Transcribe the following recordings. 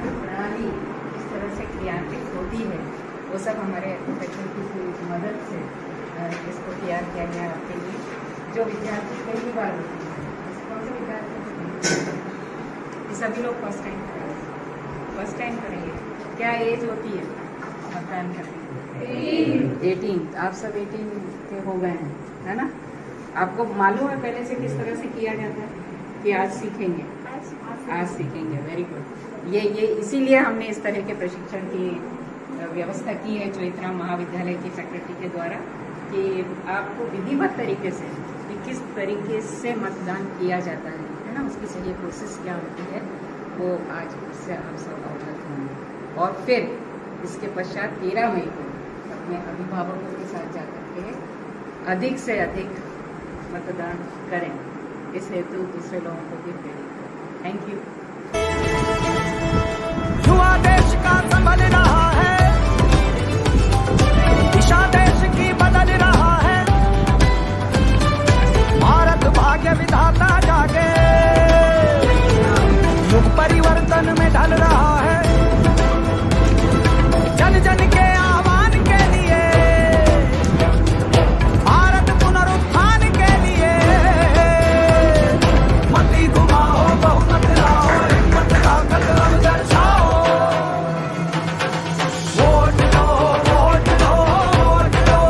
जो प्रणाली इस तरह से क्रियान्वित होती है वो सब हमारे फैकल्टी की मदद से इसको तैयार किया गया आपके लिए। जो विद्यार्थी पहली बार होते हैं, कौन से विद्यार्थी ये सभी लोग फर्स्ट टाइम करेंगे। क्या एज होती है मतदान करने? 18। आप सब 18 के हो गए हैं, है ना? आपको मालूम है पहले से किस तरह से किया जाता है कि आज सीखेंगे? आज सीखेंगे। Very good. ये इसीलिए हमने इस तरह के प्रशिक्षण की व्यवस्था की है चोइथराम महाविद्यालय की फैकल्टी के द्वारा कि आपको विधिवत तरीके से कि किस तरीके से मतदान किया जाता है ना, उसकी सही प्रोसेस क्या होती है वो आज इससे आप सब अवगत होंगे। और फिर इसके पश्चात 13 मई को अपने अभिभावकों के साथ जाकर के अधिक से अधिक मतदान करें। इस हेतु दूसरे लोगों को भी प्रेरित करें। Thank you. युवा देश का संभल रहा है, दिशा देश की बदल रहा है, भारत भाग्य विधाता जागे, युग परिवर्तन में ढल रहा है। जन जन के आह्वान के लिए, भारत पुनरुत्थान के लिए, मती घुमाओ बहुमत लाओ, हिम्मत ताकत अब दर्शाओ। वोट दो, वोट दो, वोट दो,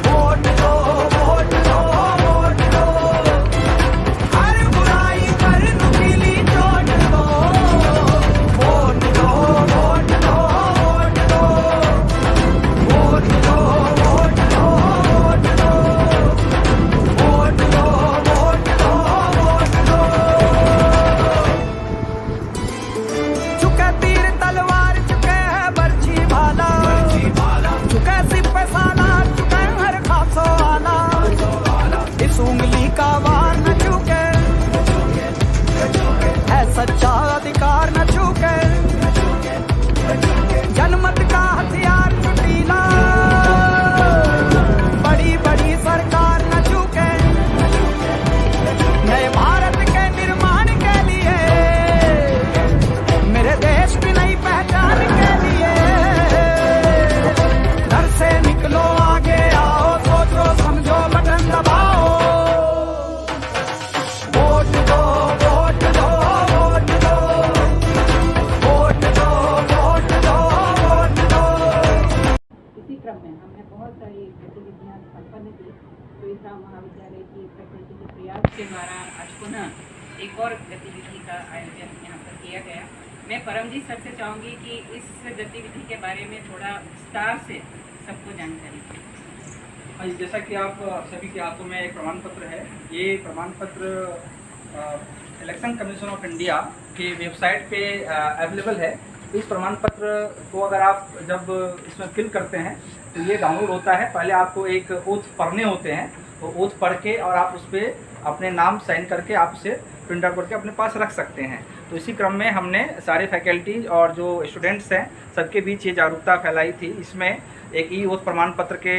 वोट दो, वोट दो, वोट दो, हर बुराई पर नुकीली चोट दो। वोट दो, वोट दो, वोट दो, वोट दो, वोट दो, वोट दो, वोट दो, वोट दो, वोट दो। चुके तीर तलवार, चुके है बर्छी भाला, चुके सिपह सालार, चुके हर खासो आला, इस उंगली का वार न चुके, है सच्चा अधिकार न चुके, जनमत का हथियार चुटीला, बड़ी बड़ी सरकार न चुके, नए भारत के निर्माण के लिए, मेरे देश की नई पहचान के लिए, घर से निकलो आगे आओ, सोचो समझो बटन दबाओ। वोट दो, वोट दो, वोट दो, वोट दो, वोट दो, वोट दो। इसी क्रम में हमने बहुत सारी गतिविधियां संपन्न की। चोइथराम महाविद्यालय की फैकल्टी के प्रयास के द्वारा आज पुनः एक और गतिविधि का आयोजन यहाँ पर किया गया। मैं परमजीत सर से चाहूँगी कि इस गतिविधि के बारे में थोड़ा विस्तार से सबको जानकारी दें। हाँ जी, जैसा कि आप सभी के हाथों में एक प्रमाण पत्र है। ये प्रमाण पत्र इलेक्शन कमीशन ऑफ इंडिया की वेबसाइट पे अवेलेबल है। इस प्रमाण पत्र को अगर आप जब इसमें फिल करते हैं तो ये डाउनलोड होता है। पहले आपको एक ओथ पढ़ने होते हैं, तो ओथ पढ़ के और आप उस पर अपने नाम साइन करके आप उसे प्रिंट आउट करके अपने पास रख सकते हैं। तो इसी क्रम में हमने सारे फैकल्टी और जो स्टूडेंट्स हैं सबके बीच ये जागरूकता फैलाई थी। इसमें एक ई ओथ प्रमाण पत्र के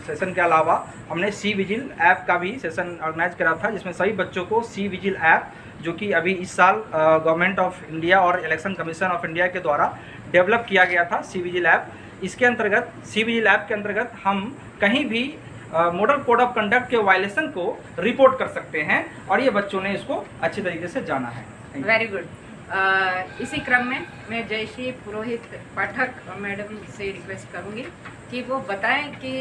सेशन के अलावा हमने सी विजिल ऐप का भी सेशन ऑर्गेनाइज करा था, जिसमें सभी बच्चों को सी विजिल ऐप, जो कि अभी इस साल गवर्नमेंट ऑफ इंडिया और इलेक्शन कमीशन ऑफ इंडिया के द्वारा डेवलप किया गया था, सी विजिल ऐप। इसके अंतर्गत सी विजिल ऐप के अंतर्गत हम कहीं भी मॉडल कोड ऑफ कंडक्ट के वायलेशन को रिपोर्ट कर सकते हैं और ये बच्चों ने इसको अच्छी तरीके से जाना है। Very good. इसी क्रम में मैं जयश्री पुरोहित पाठक मैडम से रिक्वेस्ट करूंगी कि वो बताएं कि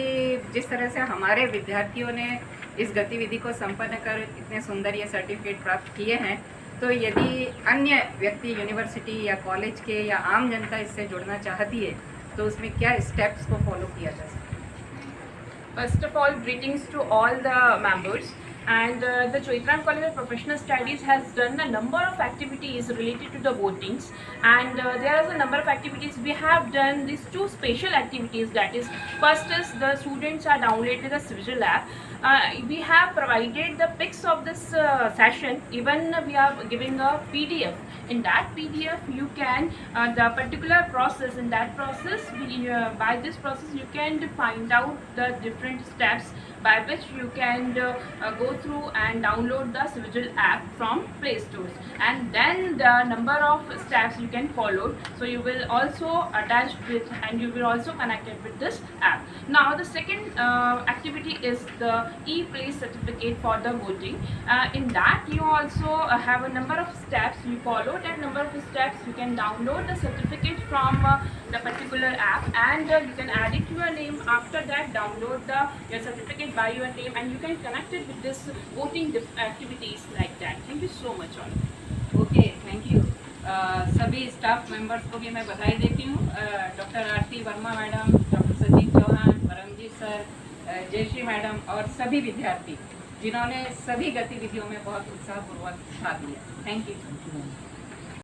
जिस तरह से हमारे विद्यार्थियों ने इस गतिविधि को संपन्न कर इतने सुंदर ये सर्टिफिकेट प्राप्त किए हैं, तो यदि अन्य व्यक्ति यूनिवर्सिटी या कॉलेज के या आम जनता इससे जुड़ना चाहती है तो उसमें क्या स्टेप्स को फॉलो किया जा सकता है? First of all, greetings to all the members. And the Choithram College of Professional Studies has done a number of activities related to the votings, and there is a number of activities. We have done these two special activities. That is, first is the students are downloaded the Civil app. We have provided the pics of this session. Even we are giving a PDF. In that PDF, you can the particular process. In that process, by this process, you can find out the different steps by which you can go through and download the Civil app from Play Stores, and then the number of steps you can follow. So you will also attached with and you will also connected with this app. Now the second activity is the e-place certificate for the voting. In that you also have a number of steps. You follow that number of steps, you can download the certificate from the particular app, and you can add it to your name. After that, download your certificate by your name, and you can connect it with this voting activities like that. Thank you so much all. Okay, thank you. सभी staff members को भी मैं बधाई देती हूँ। Doctor Aarti Verma madam, doctor Sanjeev Chauhan, Paramjit sir, Jayashree madam और सभी विद्यार्थी जिन्होंने सभी गतिविधियों में बहुत उत्साहपूर्वक भाग लिया। Thank you.